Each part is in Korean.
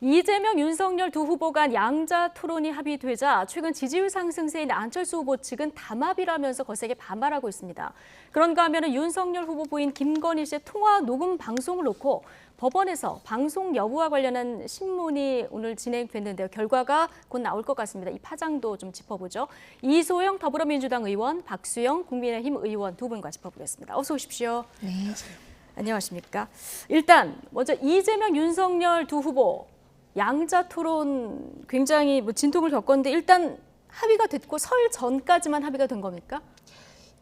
이재명, 윤석열 두 후보 간 양자 토론이 합의되자 최근 지지율 상승세인 안철수 후보 측은 담합이라면서 거세게 반발하고 있습니다. 그런가 하면 윤석열 후보 부인 김건희 씨의 통화 녹음 방송을 놓고 법원에서 방송 여부와 관련한 신문이 오늘 진행됐는데요. 결과가 곧 나올 것 같습니다. 이 파장도 좀 짚어보죠. 이소영 더불어민주당 의원, 박수영 국민의힘 의원 두 분과 짚어보겠습니다. 어서 오십시오. 네. 안녕하십니까. 일단 먼저 이재명, 윤석열 두 후보 양자 토론 굉장히 진통을 겪었는데 일단 합의가 됐고 설 전까지만 합의가 된 겁니까?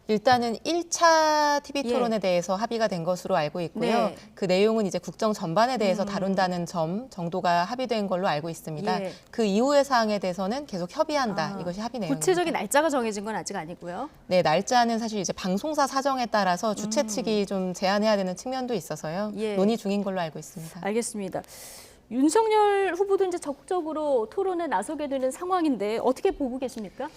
일단은 1차 TV 토론에 대해서 합의가 된 것으로 알고 있고요. 네. 그 내용은 이제 국정 전반에 대해서 다룬다는 점 정도가 합의된 걸로 알고 있습니다. 예. 그 이후의 사항에 대해서는 계속 협의한다. 이것이 합의 내용입니다. 구체적인 날짜가 정해진 건 아직 아니고요. 네, 날짜는 사실 이제 방송사 사정에 따라서 주최 측이 좀 제안해야 되는 측면도 있어서요. 예. 논의 중인 걸로 알고 있습니다. 알겠습니다. 윤석열 후보도 이제 적극적으로 토론에 나서게 되는 상황인데 어떻게 보고 계십니까?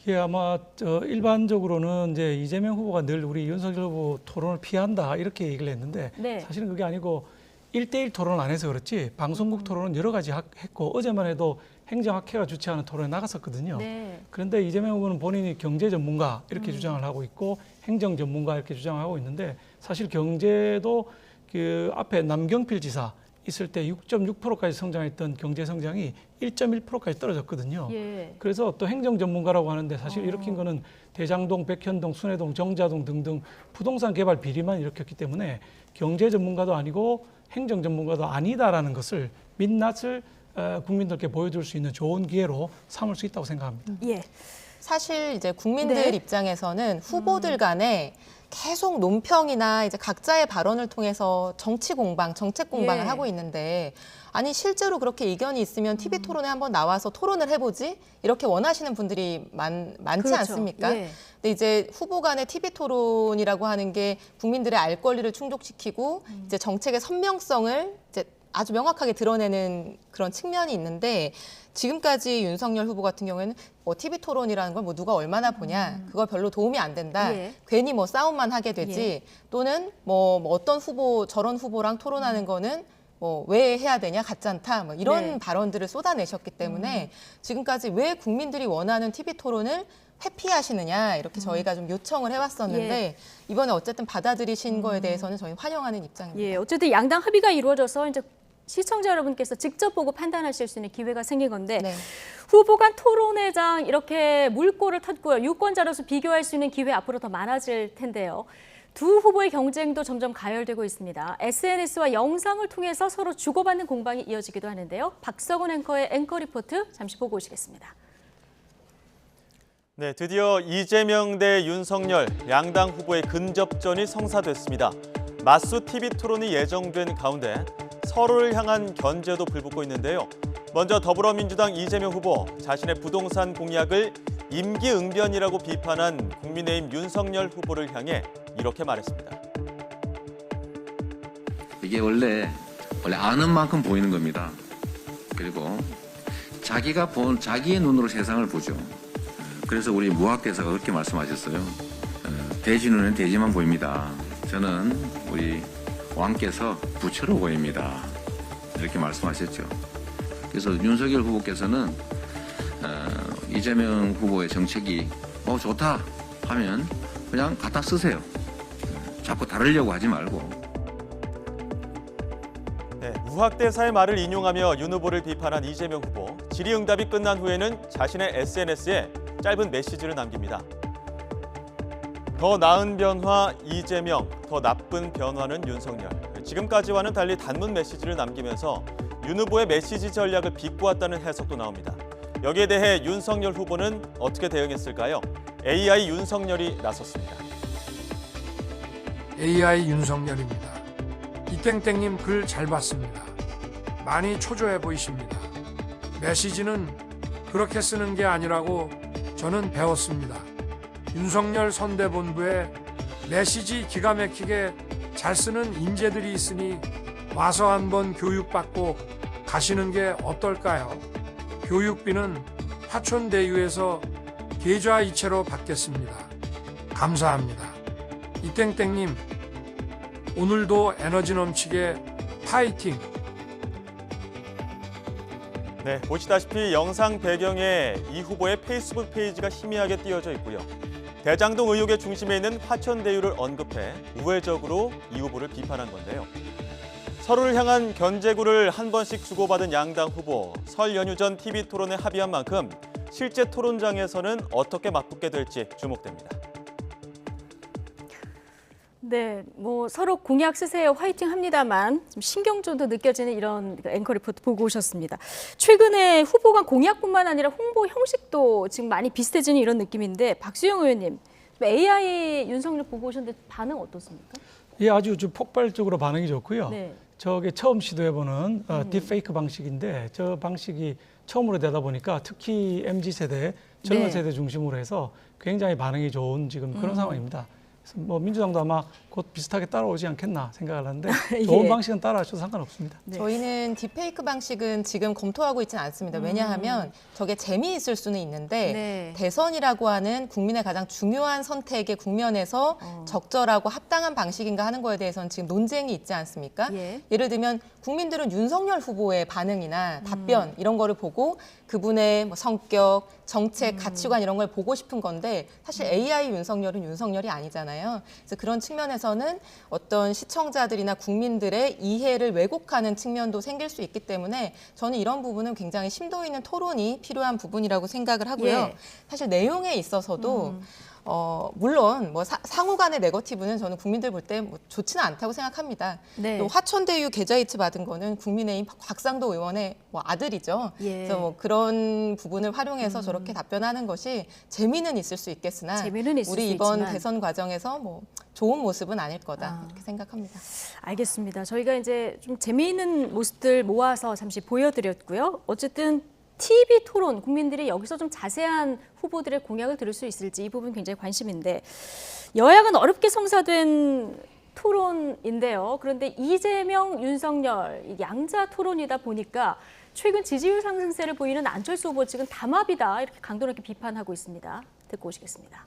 예, 아마 일반적으로는 이제 이재명 후보가 늘 우리 윤석열 후보 토론을 피한다 이렇게 얘기를 했는데 네. 사실은 그게 아니고 1대1 토론을 안 해서 그렇지 방송국 토론은 여러 가지 했고 어제만 해도 행정학회가 주최하는 토론에 나갔었거든요. 네. 그런데 이재명 후보는 본인이 경제 전문가 이렇게 주장을 하고 있고 행정 전문가 이렇게 주장하고 있는데 사실 경제도 그 앞에 남경필 지사 있을 때 6.6%까지 성장했던 경제 성장이 1.1%까지 떨어졌거든요. 예. 그래서 또 행정 전문가라고 하는데 사실 일으킨 거는 대장동, 백현동, 순회동, 정자동 등등 부동산 개발 비리만 일으켰기 때문에 경제 전문가도 아니고 행정 전문가도 아니다라는 것을 민낯을 국민들께 보여줄 수 있는 좋은 기회로 삼을 수 있다고 생각합니다. 예. 사실 이제 국민들 네. 입장에서는 후보들 간에 계속 논평이나 이제 각자의 발언을 통해서 정치 공방, 정책 공방을 예. 하고 있는데 아니 실제로 그렇게 의견이 있으면 TV 토론에 한번 나와서 토론을 해보지 이렇게 원하시는 분들이 많지 그렇죠. 않습니까? 예. 근데 이제 후보 간의 TV 토론이라고 하는 게 국민들의 알 권리를 충족시키고 이제 정책의 선명성을 이제 아주 명확하게 드러내는 그런 측면이 있는데 지금까지 윤석열 후보 같은 경우에는 TV 토론이라는 걸 뭐 누가 얼마나 보냐 그거 별로 도움이 안 된다. 예. 괜히 뭐 싸움만 하게 되지 또는 뭐 어떤 후보 저런 후보랑 토론하는 거는 뭐 왜 해야 되냐 가짜다 뭐 이런 네. 발언들을 쏟아내셨기 때문에 지금까지 왜 국민들이 원하는 TV 토론을 회피하시느냐 이렇게 저희가 좀 요청을 해왔었는데 이번에 어쨌든 받아들이신 거에 대해서는 저희 환영하는 입장입니다. 예. 어쨌든 양당 합의가 이루어져서 이제 시청자 여러분께서 직접 보고 판단하실 수 있는 기회가 생긴 건데 네. 후보 간 토론회장 이렇게 물꼬를 텄고요. 유권자로서 비교할 수 있는 기회 앞으로 더 많아질 텐데요. 두 후보의 경쟁도 점점 가열되고 있습니다. SNS와 영상을 통해서 서로 주고받는 공방이 이어지기도 하는데요. 박석원 앵커의 앵커 리포트 잠시 보고 오시겠습니다. 네, 드디어 이재명 대 윤석열 양당 후보의 근접전이 성사됐습니다. 맞수 TV 토론이 예정된 가운데 서로를 향한 견제도 불붙고 있는데요. 먼저 더불어민주당 이재명 후보 자신의 부동산 공약을 임기응변이라고 비판한 국민의힘 윤석열 후보를 향해 이렇게 말했습니다. 이게 원래 아는 만큼 보이는 겁니다. 그리고 자기가 본 자기의 눈으로 세상을 보죠. 그래서 우리 무학대사가 그렇게 말씀하셨어요. 돼지 눈엔 돼지만 보입니다. 저는 우리 왕께서 부처로 보입니다. 이렇게 말씀하셨죠. 그래서 윤석열 후보께서는 이재명 후보의 정책이 좋다 하면 그냥 갖다 쓰세요. 자꾸 다르려고 하지 말고. 네, 무학대사의 말을 인용하며 윤 후보를 비판한 이재명 후보. 질의응답이 끝난 후에는 자신의 SNS에 짧은 메시지를 남깁니다. 더 나은 변화 이재명, 더 나쁜 변화는 윤석열. 지금까지와는 달리 단문 메시지를 남기면서 윤 후보의 메시지 전략을 비꼬았다는 해석도 나옵니다. 여기에 대해 윤석열 후보는 어떻게 대응했을까요? AI 윤석열이 나섰습니다. AI 윤석열입니다. 이땡땡님 글 잘 봤습니다. 많이 초조해 보이십니다. 메시지는 그렇게 쓰는 게 아니라고 저는 배웠습니다. 윤석열 선대본부에 메시지 기가 막히게 잘 쓰는 인재들이 있으니 와서 한번 교육받고 가시는 게 어떨까요? 교육비는 화촌대유에서 계좌이체로 받겠습니다. 감사합니다. 이땡땡님, 오늘도 에너지 넘치게 파이팅! 네, 보시다시피 영상 배경에 이 후보의 페이스북 페이지가 희미하게 띄어져 있고요. 대장동 의혹의 중심에 있는 화천대유를 언급해 우회적으로 이 후보를 비판한 건데요. 서로를 향한 견제구를 한 번씩 주고받은 양당 후보, 설 연휴 전 TV 토론에 합의한 만큼 실제 토론장에서는 어떻게 맞붙게 될지 주목됩니다. 네, 뭐 서로 공약 쓰세요, 화이팅 합니다만 좀 신경전도 느껴지는 이런 앵커 리포트 보고 오셨습니다. 최근에 후보 간 공약뿐만 아니라 홍보 형식도 지금 많이 비슷해지는 이런 느낌인데 박수영 의원님, AI 윤석열 보고 오셨는데 반응 어떻습니까? 예, 아주 폭발적으로 반응이 좋고요. 네. 저게 처음 시도해보는 딥페이크 방식인데 저 방식이 처음으로 되다 보니까 특히 MZ세대, 젊은 네. 세대 중심으로 해서 굉장히 반응이 좋은 지금 그런 상황입니다. 그래서 뭐 민주당도 아마 곧 비슷하게 따라오지 않겠나 생각을 하는데 좋은 예. 방식은 따라하셔도 상관없습니다. 네. 저희는 딥페이크 방식은 지금 검토하고 있지는 않습니다. 왜냐하면 저게 재미있을 수는 있는데 네. 대선이라고 하는 국민의 가장 중요한 선택의 국면에서 적절하고 합당한 방식인가 하는 거에 대해서는 지금 논쟁이 있지 않습니까? 예. 예를 들면 국민들은 윤석열 후보의 반응이나 답변 이런 거를 보고 그분의 뭐 성격, 정책, 가치관 이런 걸 보고 싶은 건데 사실 AI 윤석열은 윤석열이 아니잖아요. 그래서 그런 측면에서는 어떤 시청자들이나 국민들의 이해를 왜곡하는 측면도 생길 수 있기 때문에 저는 이런 부분은 굉장히 심도 있는 토론이 필요한 부분이라고 생각을 하고요. 예. 사실 내용에 있어서도 물론 뭐 상호 간의 네거티브는 저는 국민들 볼 때 뭐 좋지는 않다고 생각합니다. 네. 또 화천대유 계좌이체 받은 거는 국민의힘 곽상도 의원의 뭐 아들이죠. 예. 그래서 뭐 그런 부분을 활용해서 저렇게 답변하는 것이 재미는 있을 수 있겠으나 재미는 있을 우리 수 이번 있지만. 대선 과정에서 뭐 좋은 모습은 아닐 거다 이렇게 생각합니다. 알겠습니다. 저희가 이제 좀 재미있는 모습들 모아서 잠시 보여드렸고요. 어쨌든 TV 토론, 국민들이 여기서 좀 자세한 후보들의 공약을 들을 수 있을지 이 부분 굉장히 관심인데 여야간 어렵게 성사된 토론인데요. 그런데 이재명, 윤석열 이 양자 토론이다 보니까 최근 지지율 상승세를 보이는 안철수 후보 측은 담합이다 이렇게 강도 높게 비판하고 있습니다. 듣고 오시겠습니다.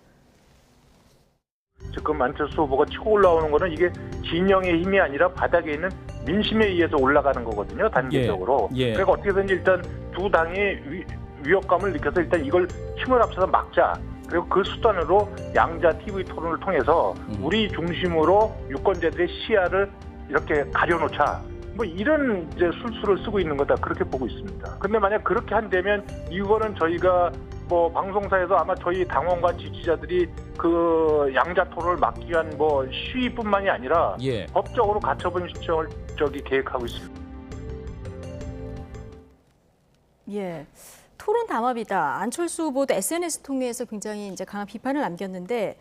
지금 안철수 후보가 치고 올라오는 거는 이게 진영의 힘이 아니라 바닥에 있는 민심에 의해서 올라가는 거거든요, 단계적으로. 예. 그러니까 어떻게든지 일단 두 당이 위협감을 느껴서 일단 이걸 힘을 합쳐서 막자. 그리고 그 수단으로 양자 TV 토론을 통해서 우리 중심으로 유권자들의 시야를 이렇게 가려놓자. 뭐 이런 이제 술수를 쓰고 있는 거다 그렇게 보고 있습니다. 근데 만약 그렇게 한다면 이거는 저희가 뭐 방송사에서 아마 저희 당원과 지지자들이 그 양자 토론을 막기 위한 뭐 시위뿐만이 아니라 예. 법적으로 가처분 신청을 계획하고 있습니다. 예. 토론 담합이다. 안철수 후보도 SNS 통해서 굉장히 이제 강한 비판을 남겼는데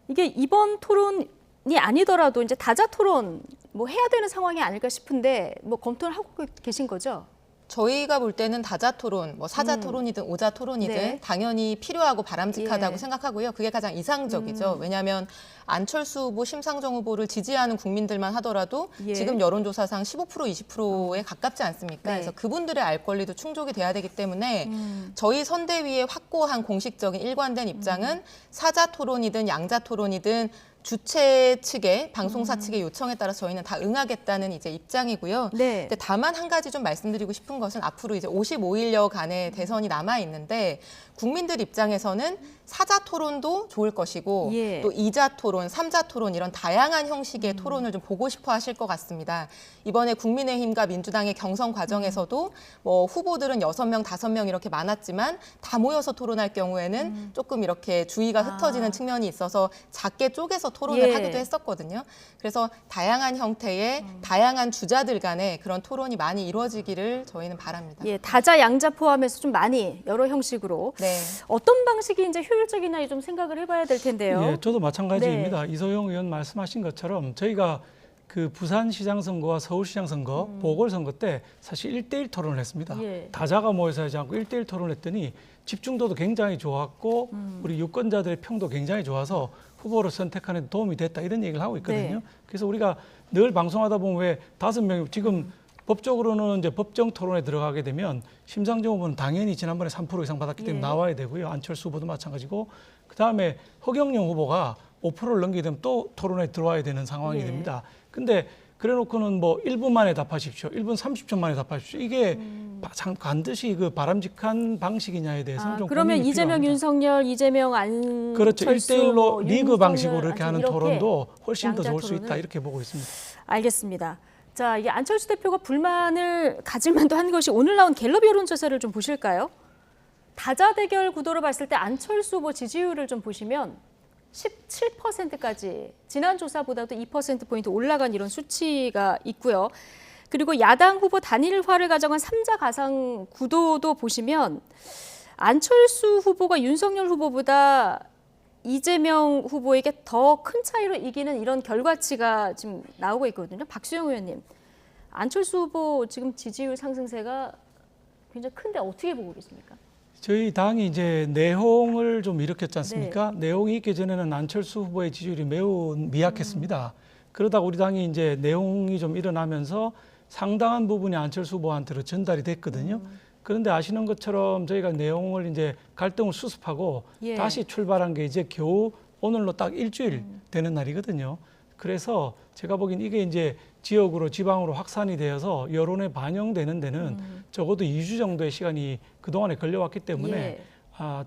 이게 이번 토론이 아니더라도 이제 다자 토론 뭐 해야 되는 상황이 아닐까 싶은데 뭐 검토를 하고 계신 거죠? 저희가 볼 때는 다자 토론, 뭐 사자 토론이든 오자 토론이든 네. 당연히 필요하고 바람직하다고 예. 생각하고요. 그게 가장 이상적이죠. 왜냐하면 안철수 후보, 심상정 후보를 지지하는 국민들만 하더라도 예. 지금 여론조사상 15% 20%에 가깝지 않습니까? 네. 그래서 그분들의 알 권리도 충족이 돼야 되기 때문에 저희 선대위의 확고한 공식적인 일관된 입장은 사자 토론이든 양자 토론이든 주최 측의 방송사 측의 요청에 따라 저희는 다 응하겠다는 이제 입장이고요. 네. 근데 다만 한 가지 좀 말씀드리고 싶은 것은 앞으로 이제 55일여간의 대선이 남아 있는데 국민들 입장에서는 사자 토론도 좋을 것이고 예. 또 이자 토론, 삼자 토론 이런 다양한 형식의 토론을 좀 보고 싶어 하실 것 같습니다. 이번에 국민의힘과 민주당의 경선 과정에서도 뭐 후보들은 6명, 5명 이렇게 많았지만 다 모여서 토론할 경우에는 조금 이렇게 주의가 흩어지는 측면이 있어서 작게 쪼개서 토론을 예. 하기도 했었거든요. 그래서 다양한 형태의 다양한 주자들 간의 그런 토론이 많이 이루어지기를 저희는 바랍니다. 예, 다자 양자 포함해서 좀 많이 여러 형식으로 네. 어떤 방식이 이제 효율적이나 좀 생각을 해봐야 될 텐데요. 예, 저도 마찬가지입니다. 이소영 의원 말씀하신 것처럼 저희가 그 부산시장 선거와 서울시장 선거, 보궐선거 때 사실 1대1 토론을 했습니다. 예. 다자가 모여서 하지 않고 1대1 토론을 했더니 집중도도 굉장히 좋았고 우리 유권자들의 평도 굉장히 좋아서 후보를 선택하는 데 도움이 됐다 이런 얘기를 하고 있거든요. 네. 그래서 우리가 늘 방송하다 보면 왜 5명이 지금 법적으로는 이제 법정 토론에 들어가게 되면 심상정 후보는 당연히 지난번에 3% 이상 받았기 때문에 예. 나와야 되고요. 안철수 후보도 마찬가지고 그다음에 허경영 후보가 5%를 넘기게 되면 또 토론에 들어와야 되는 상황이 예. 됩니다. 근데 그래놓고는 뭐 1분 만에 답하십시오, 1분 30초 만에 답하십시오. 이게 반드시 그 바람직한 방식이냐에 대해서는 좀 그러면 고민이 이재명, 필요합니다. 윤석열, 이재명, 안철수 그렇죠. 1대1로 뭐 리그 윤석열, 방식으로 이렇게 안철수 하는 토론도 훨씬 더 양자 좋을 수 토론을. 있다 이렇게 보고 있습니다. 알겠습니다. 자, 이게 안철수 대표가 불만을 가질 만도 한 것이 오늘 나온 갤럽 여론조사를 좀 보실까요? 다자 대결 구도로 봤을 때 안철수 후보 지지율을 좀 보시면 17%까지 지난 조사보다도 2%포인트 올라간 이런 수치가 있고요. 그리고 야당 후보 단일화를 가정한 3자 가상 구도도 보시면 안철수 후보가 윤석열 후보보다 이재명 후보에게 더 큰 차이로 이기는 이런 결과치가 지금 나오고 있거든요. 박수영 의원님, 안철수 후보 지금 지지율 상승세가 굉장히 큰데 어떻게 보고 계십니까? 저희 당이 이제 내홍을 좀 일으켰지 않습니까? 내홍이 있기 전에는 안철수 후보의 지지율이 매우 미약했습니다. 그러다가 우리 당이 이제 내홍이 좀 일어나면서 상당한 부분이 안철수 후보한테로 전달이 됐거든요. 그런데 아시는 것처럼 저희가 내용을 이제 갈등을 수습하고 예. 다시 출발한 게 이제 겨우 오늘로 딱 일주일 되는 날이거든요. 그래서 제가 보기엔 이게 이제 지역으로 지방으로 확산이 되어서 여론에 반영되는 데는 적어도 2주 정도의 시간이 그동안에 걸려왔기 때문에 예.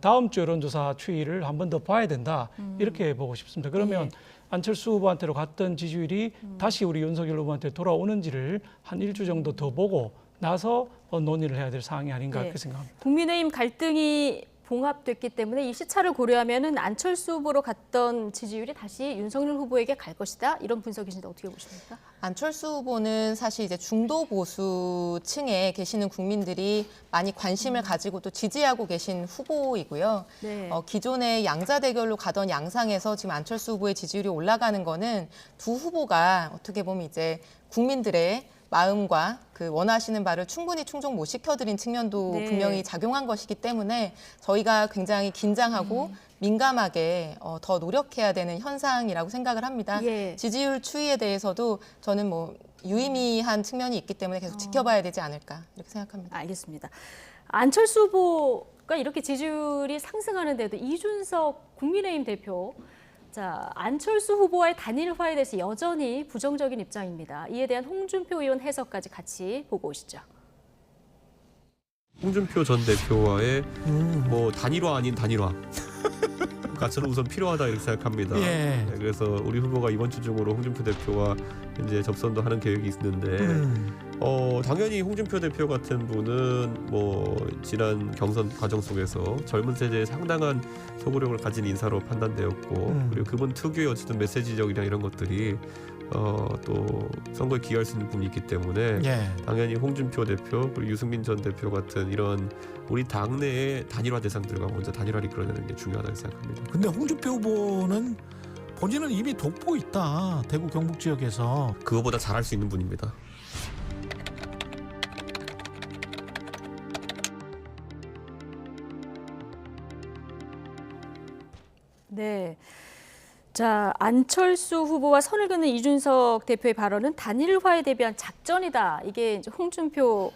다음 주 여론조사 추이를 한 번 더 봐야 된다 이렇게 보고 싶습니다. 그러면 예. 안철수 후보한테로 갔던 지지율이 다시 우리 윤석열 후보한테 돌아오는지를 한 일주 정도 더 보고 나서 논의를 해야 될 사항이 아닌가 네. 그렇게 생각합니다. 국민의힘 갈등이 봉합됐기 때문에 이 시차를 고려하면은 안철수 후보로 갔던 지지율이 다시 윤석열 후보에게 갈 것이다 이런 분석이신데 어떻게 보십니까? 안철수 후보는 사실 이제 중도 보수층에 계시는 국민들이 많이 관심을 가지고 또 지지하고 계신 후보이고요. 네. 기존의 양자 대결로 가던 양상에서 지금 안철수 후보의 지지율이 올라가는 거는 두 후보가 어떻게 보면 이제 국민들의 마음과 그 원하시는 바를 충분히 충족 못 시켜드린 측면도 네. 분명히 작용한 것이기 때문에 저희가 굉장히 긴장하고 민감하게 더 노력해야 되는 현상이라고 생각을 합니다. 예. 지지율 추이에 대해서도 저는 뭐 유의미한 측면이 있기 때문에 계속 지켜봐야 되지 않을까 이렇게 생각합니다. 알겠습니다. 안철수 후보가 이렇게 지지율이 상승하는데도 이준석 국민의힘 대표, 자, 안철수 후보와의 단일화에 대해서 여전히 부정적인 입장입니다. 이에 대한 홍준표 의원 해석까지 같이 보고 오시죠. 홍준표 전 대표와의 뭐 단일화 아닌 단일화가 저는 우선 필요하다 이렇게 생각합니다. 예. 네, 그래서 우리 후보가 이번 주 중으로 홍준표 대표와 이제 접선도 하는 계획이 있는데 당연히 홍준표 대표 같은 분은 뭐 지난 경선 과정 속에서 젊은 세대에 상당한 소구력을 가진 인사로 판단되었고 그리고 그분 특유의 어쨌든 메시지적이나 이런 것들이 또 선거에 기여할 수 있는 부분이 있기 때문에 예. 당연히 홍준표 대표 그리고 유승민 전 대표 같은 이런 우리 당내의 단일화 대상들과 먼저 단일화를 이끌어내는 게 중요하다고 생각합니다. 근데 홍준표 후보는 본인은 이미 돋보 있다. 대구 경북 지역에서. 그거보다 잘할 수 있는 분입니다. 네. 자, 안철수 후보와 선을 그는 이준석 대표의 발언은 단일화에 대비한 작전이다. 이게 이제 홍준표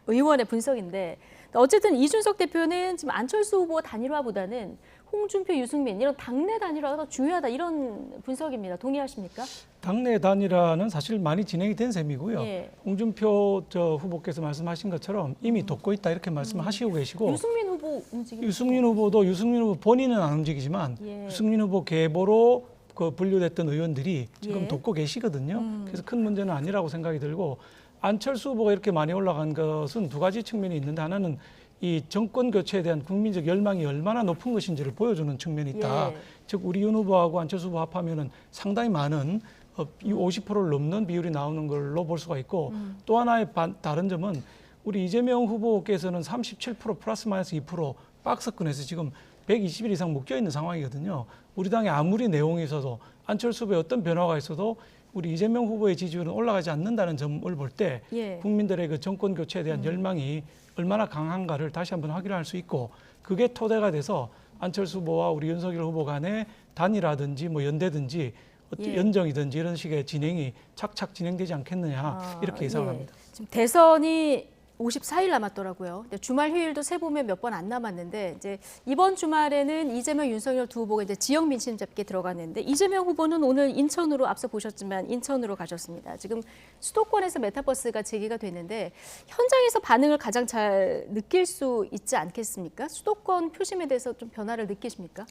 의원의 분석인데, 어쨌든 이준석 대표는 지금 안철수 후보 단일화보다는 홍준표, 유승민 이런 당내 단일화가 더 중요하다 이런 분석입니다. 동의하십니까? 당내 단일화는 사실 많이 진행이 된 셈이고요. 예. 홍준표 후보께서 말씀하신 것처럼 이미 돋고 있다 이렇게 말씀하시고 계시고 유승민 후보 움직임. 유승민 후보 본인은 안 움직이지만 예. 유승민 후보 계보로 그 분류됐던 의원들이 지금 예. 돋고 계시거든요. 그래서 큰 문제는 아니라고 생각이 들고 안철수 후보가 이렇게 많이 올라간 것은 두 가지 측면이 있는데 하나는 이 정권 교체에 대한 국민적 열망이 얼마나 높은 것인지를 보여주는 측면이 있다. 예. 즉 우리 윤 후보하고 안철수 후보 합하면은 상당히 많은 50%를 넘는 비율이 나오는 걸로 볼 수가 있고 또 하나의 다른 점은 우리 이재명 후보께서는 37% 플러스 마이너스 2% 박스권에서 지금 120일 이상 묶여 있는 상황이거든요. 우리 당에 아무리 내용이 있어도 안철수 후보에 어떤 변화가 있어도 우리 이재명 후보의 지지율은 올라가지 않는다는 점을 볼 때 예. 국민들의 그 정권 교체에 대한 열망이 얼마나 강한가를 다시 한번 확인할 수 있고 그게 토대가 돼서 안철수 후보와 우리 윤석열 후보 간의 단일화든지 뭐 연대든지 예. 연정이든지 이런 식의 진행이 착착 진행되지 않겠느냐 이렇게 예상합니다. 예. 지금 대선이 54일 남았더라고요. 근데 주말 휴일도 세보면 몇 번 안 남았는데 이제 이번 주말에는 이재명, 윤석열 두 후보가 이제 지역 민심 잡기에 들어갔는데 이재명 후보는 오늘 인천으로 앞서 보셨지만 인천으로 가셨습니다. 지금 수도권에서 메타버스가 재개가 됐는데 현장에서 반응을 가장 잘 느낄 수 있지 않겠습니까? 수도권 표심에 대해서 좀 변화를 느끼십니까?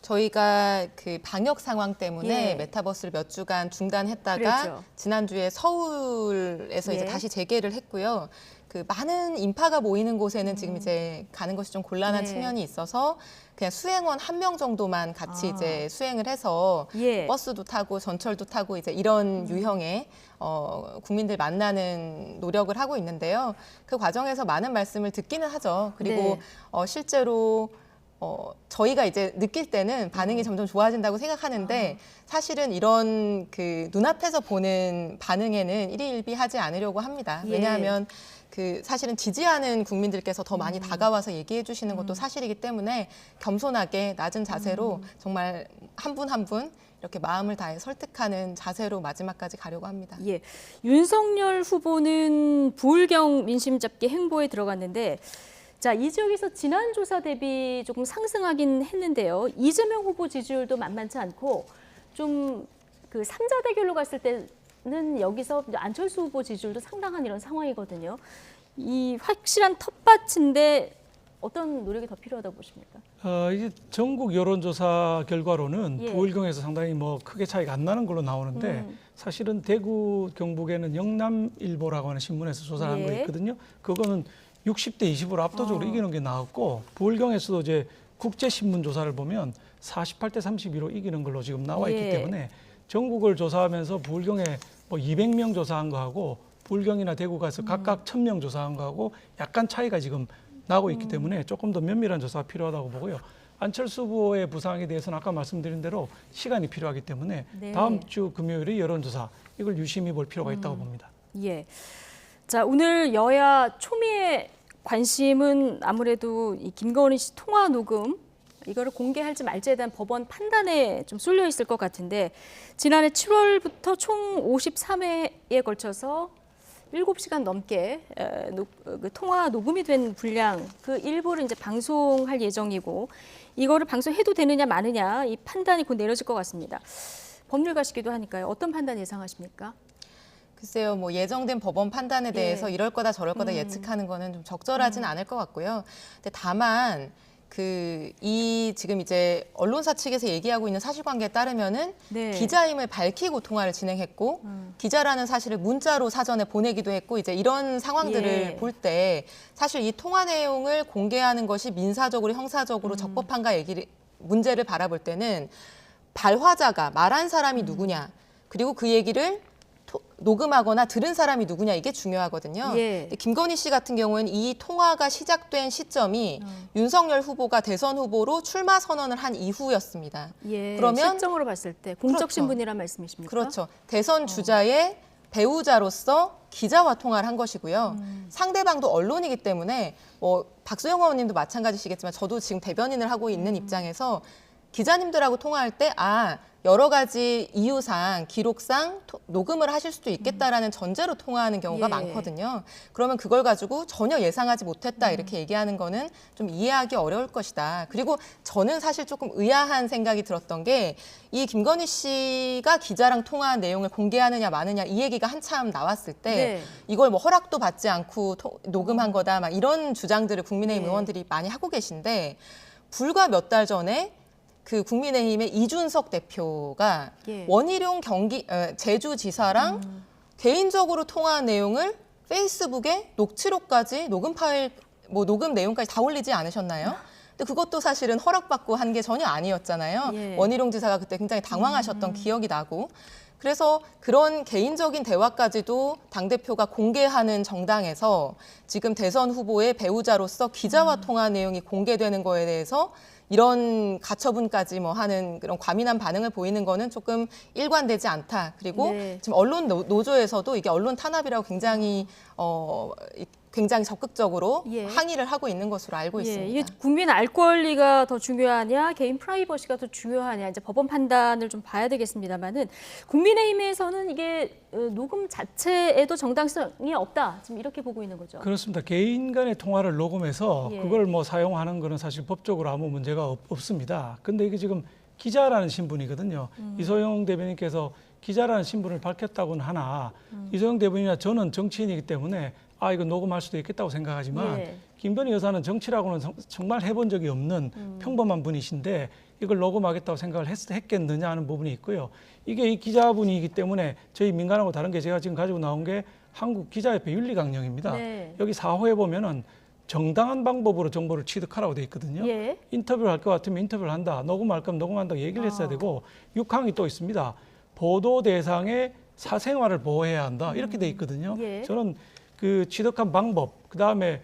저희가 그 방역 상황 때문에 예. 메타버스를 몇 주간 중단했다가 그랬죠. 지난주에 서울에서 이제 예. 다시 재개를 했고요. 그 많은 인파가 모이는 곳에는 지금 이제 가는 것이 좀 곤란한 네. 측면이 있어서 그냥 수행원 1명 정도만 같이 아. 이제 수행을 해서 예. 버스도 타고 전철도 타고 이제 이런 유형의 국민들 만나는 노력을 하고 있는데요. 그 과정에서 많은 말씀을 듣기는 하죠. 그리고 네. 실제로 저희가 이제 느낄 때는 반응이 점점 좋아진다고 생각하는데 사실은 이런 그 눈앞에서 보는 반응에는 일희일비하지 않으려고 합니다. 예. 왜냐하면 그 사실은 지지하는 국민들께서 더 많이 다가와서 얘기해 주시는 것도 사실이기 때문에 겸손하게 낮은 자세로 정말 한 분 한 분 이렇게 마음을 다해 설득하는 자세로 마지막까지 가려고 합니다. 예, 윤석열 후보는 부울경 민심 잡기 행보에 들어갔는데 자, 이 지역에서 지난 조사 대비 조금 상승하긴 했는데요. 이재명 후보 지지율도 만만치 않고 좀 그 3자 대결로 갔을 때는 여기서 안철수 후보 지지율도 상당한 이런 상황이거든요. 이 확실한 텃밭인데 어떤 노력이 더 필요하다고 보십니까? 이제 전국 여론조사 결과로는 예. 부울경에서 상당히 뭐 크게 차이가 안 나는 걸로 나오는데 사실은 대구 경북에는 영남일보라고 하는 신문에서 조사를 한 거 예. 있거든요. 그거는 60대 20으로 압도적으로 이기는 게 나왔고 부울경에서도 이제 국제신문 조사를 보면 48대 32로 이기는 걸로 지금 나와 있기 예. 때문에 전국을 조사하면서 부울경에 뭐 200명 조사한 거하고 부울경이나 대구 가서 각각 1000명 조사한 거하고 약간 차이가 지금 나고 있기 때문에 조금 더 면밀한 조사가 필요하다고 보고요. 안철수 후보의 부상에 대해서는 아까 말씀드린 대로 시간이 필요하기 때문에 네. 다음 주 금요일에 여론조사 이걸 유심히 볼 필요가 있다고 봅니다. 예. 자, 오늘 여야 초미의 관심은 아무래도 이 김건희 씨 통화 녹음 이거를 공개할지 말지에 대한 법원 판단에 좀 쏠려 있을 것 같은데 지난해 7월부터 총 53회에 걸쳐서 7시간 넘게 그 통화 녹음이 된 분량 그 일부를 이제 방송할 예정이고 이거를 방송해도 되느냐 마느냐 이 판단이 곧 내려질 것 같습니다. 법률가시기도 하니까요. 어떤 판단 예상하십니까? 글쎄요, 뭐 예정된 법원 판단에 대해서 예. 이럴 거다 저럴 거다 예측하는 거는 좀 적절하지는 않을 것 같고요. 근데 다만 이 지금 이제 언론사 측에서 얘기하고 있는 사실관계에 따르면은 네. 기자임을 밝히고 통화를 진행했고 기자라는 사실을 문자로 사전에 보내기도 했고 이제 이런 상황들을 예. 볼 때 사실 이 통화 내용을 공개하는 것이 민사적으로 형사적으로 적법한가 문제를 바라볼 때는 발화자가 말한 사람이 누구냐 그리고 그 얘기를 녹음하거나 들은 사람이 누구냐 이게 중요하거든요. 예. 근데 김건희 씨 같은 경우는 이 통화가 시작된 시점이 윤석열 후보가 대선 후보로 출마 선언을 한 이후였습니다. 예. 그러면 실정으로 봤을 때 공적 그렇죠. 신분이란 말씀이십니까? 그렇죠. 대선 주자의 배우자로서 기자와 통화를 한 것이고요. 상대방도 언론이기 때문에 뭐 박수영 의원님도 마찬가지시겠지만 저도 지금 대변인을 하고 있는 입장에서 기자님들하고 통화할 때 여러 가지 이유상 기록상 녹음을 하실 수도 있겠다라는 전제로 통화하는 경우가 예. 많거든요. 그러면 그걸 가지고 전혀 예상하지 못했다 이렇게 얘기하는 거는 좀 이해하기 어려울 것이다. 그리고 저는 사실 조금 의아한 생각이 들었던 게 이 김건희 씨가 기자랑 통화한 내용을 공개하느냐 마느냐 이 얘기가 한참 나왔을 때 네. 이걸 뭐 허락도 받지 않고 녹음한 거다 막 이런 주장들을 국민의힘 네. 의원들이 많이 하고 계신데 불과 몇 달 전에 그 국민의힘의 이준석 대표가 예. 원희룡 제주지사랑 개인적으로 통화한 내용을 페이스북에 녹취록까지 녹음 파일, 녹음 내용까지 다 올리지 않으셨나요? 근데 그것도 사실은 허락받고 한 게 전혀 아니었잖아요. 예. 원희룡 지사가 그때 굉장히 당황하셨던 기억이 나고. 그래서 그런 개인적인 대화까지도 당대표가 공개하는 정당에서 지금 대선 후보의 배우자로서 기자와 통화 내용이 공개되는 거에 대해서 이런 가처분까지 하는 그런 과민한 반응을 보이는 거는 조금 일관되지 않다. 그리고 네. 지금 언론 노조에서도 이게 언론 탄압이라고 굉장히 굉장히 적극적으로 예. 항의를 하고 있는 것으로 알고 있습니다. 이게 국민 알 권리가 더 중요하냐, 개인 프라이버시가 더 중요하냐, 이제 법원 판단을 좀 봐야 되겠습니다만은 국민의힘에서는 이게 녹음 자체에도 정당성이 없다, 지금 이렇게 보고 있는 거죠. 그렇습니다. 개인 간의 통화를 녹음해서 예. 그걸 뭐 사용하는 거는 사실 법적으로 아무 문제가 없습니다. 근데 이게 지금 기자라는 신분이거든요. 이소영 대변인께서 기자라는 신분을 밝혔다고는 하나 이소영 대변인이나 저는 정치인이기 때문에 이거 녹음할 수도 있겠다고 생각하지만 예. 김건희 여사는 정치라고는 정말 해본 적이 없는 평범한 분이신데 이걸 녹음하겠다고 생각을 했겠느냐 하는 부분이 있고요. 이게 이 기자분이기 때문에 저희 민간하고 다른 게 제가 지금 가지고 나온 게 한국 기자협회 윤리강령입니다. 네. 여기 4호에 보면은 정당한 방법으로 정보를 취득하라고 돼 있거든요. 예. 인터뷰를 할 것 같으면 인터뷰를 한다. 녹음할 거면 녹음한다고 얘기를 했어야 되고 6항이 또 있습니다. 보도 대상의 사생활을 보호해야 한다. 이렇게 돼 있거든요. 예. 저는 그 취득한 방법, 그다음에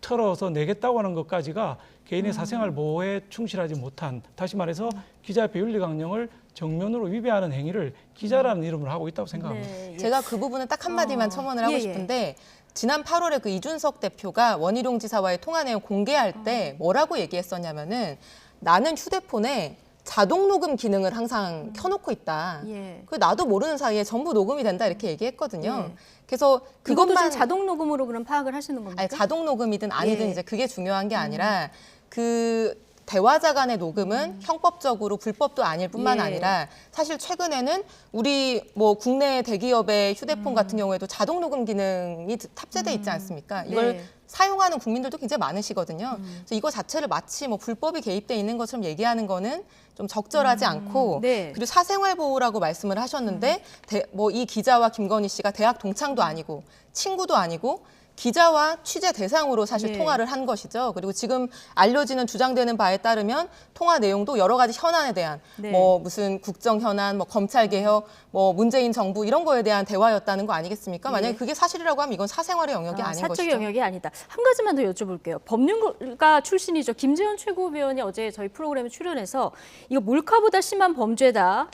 털어서 내겠다고 하는 것까지가 개인의 사생활 보호에 충실하지 못한, 다시 말해서 기자협회 윤리강령을 정면으로 위배하는 행위를 기자라는 이름으로 하고 있다고 생각합니다. 네. 예. 제가 그 부분은 딱 한마디만 첨언을 하고 예, 예. 싶은데 지난 8월에 그 이준석 대표가 원희룡 지사와의 통화 내용 공개할 때 뭐라고 얘기했었냐면은 나는 휴대폰에 자동 녹음 기능을 항상 켜놓고 있다. 예. 그 나도 모르는 사이에 전부 녹음이 된다 이렇게 얘기했거든요. 예. 그래서 그것도 그것만 지금 자동 녹음으로 그럼 파악을 하시는 겁니까? 아니, 자동 녹음이든 아니든 예. 이제 그게 중요한 게 아니라 그 대화자 간의 녹음은 형법적으로 불법도 아닐 뿐만 예. 아니라 사실 최근에는 우리 뭐 국내 대기업의 휴대폰 같은 경우에도 자동 녹음 기능이 탑재돼 있지 않습니까? 이걸 네. 사용하는 국민들도 굉장히 많으시거든요. 그래서 이거 자체를 마치 뭐 불법이 개입돼 있는 것처럼 얘기하는 거는 좀 적절하지 않고 네. 그리고 사생활 보호라고 말씀을 하셨는데 뭐 이 기자와 김건희 씨가 대학 동창도 아니고 친구도 아니고 기자와 취재 대상으로 사실 예. 통화를 한 것이죠. 그리고 지금 알려지는 주장되는 바에 따르면 통화 내용도 여러 가지 현안에 대한 네. 뭐 무슨 국정 현안, 뭐 검찰 개혁, 뭐 문재인 정부 이런 거에 대한 대화였다는 거 아니겠습니까? 만약에 예. 그게 사실이라고 하면 이건 사생활의 영역이 아닌 사적 것이죠. 영역이 아니다. 한 가지만 더 여쭤볼게요. 법률가 출신이죠. 김재원 최고위원이 어제 저희 프로그램에 출연해서 이거 몰카보다 심한 범죄다.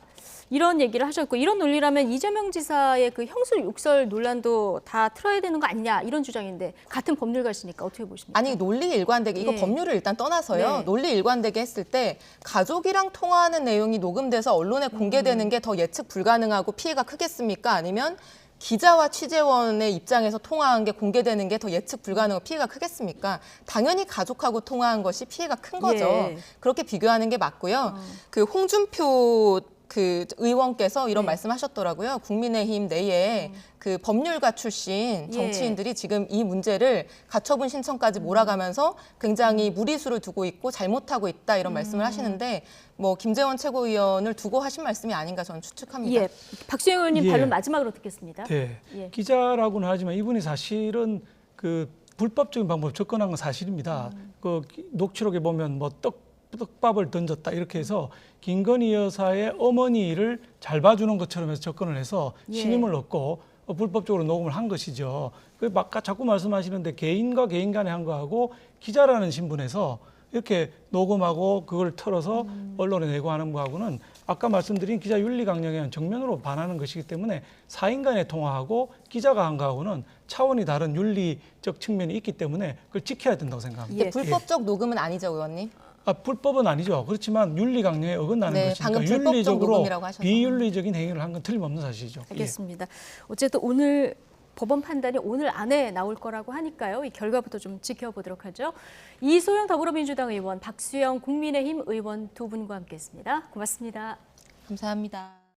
이런 얘기를 하셨고, 이런 논리라면 이재명 지사의 그 형수 욕설 논란도 다 틀어야 되는 거 아니냐, 이런 주장인데 같은 법률가시니까 어떻게 보십니까? 아니 논리 일관되게 이거 예. 법률을 일단 떠나서요. 네. 논리 일관되게 했을 때 가족이랑 통화하는 내용이 녹음돼서 언론에 공개되는 게 더 예측 불가능하고 피해가 크겠습니까? 아니면 기자와 취재원의 입장에서 통화한 게 공개되는 게 더 예측 불가능하고 피해가 크겠습니까? 당연히 가족하고 통화한 것이 피해가 큰 거죠. 예. 그렇게 비교하는 게 맞고요. 그 홍준표 그 의원께서 이런 네. 말씀하셨더라고요. 국민의힘 내에 그 법률가 출신 정치인들이 지금 이 문제를 가처분 신청까지 몰아가면서 굉장히 무리수를 두고 있고 잘못하고 있다 이런 말씀을 하시는데 뭐 김재원 최고위원을 두고 하신 말씀이 아닌가 저는 추측합니다. 예, 박수영 의원님 예. 반론 마지막으로 듣겠습니다. 네. 예. 기자라고는 하지만 이분이 사실은 그 불법적인 방법을 접근한 건 사실입니다. 그 녹취록에 보면 뭐 떡밥을 던졌다 이렇게 해서 김건희 여사의 어머니를 잘 봐주는 것처럼 해서 접근을 해서 예. 신임을 얻고 불법적으로 녹음을 한 것이죠. 그 아까 자꾸 말씀하시는데 개인과 개인 간에 한 거하고 기자라는 신분에서 이렇게 녹음하고 그걸 털어서 언론에 내고 하는 거하고는 아까 말씀드린 기자 윤리 강령에는 정면으로 반하는 것이기 때문에 사인 간의 통화하고 기자가 한 거하고는 차원이 다른 윤리적 측면이 있기 때문에 그걸 지켜야 된다고 생각합니다. 예. 불법적 녹음은 아니죠, 의원님? 불법은 아니죠. 그렇지만 윤리 강령에 어긋나는 네, 것이니까 방금 불법적 윤리적으로 녹음이라고 하셔서. 비윤리적인 행위를 한 건 틀림없는 사실이죠. 알겠습니다. 어쨌든 오늘 법원 판단이 오늘 안에 나올 거라고 하니까요. 이 결과부터 좀 지켜보도록 하죠. 이소영 더불어민주당 의원, 박수영 국민의힘 의원 두 분과 함께했습니다. 고맙습니다. 감사합니다.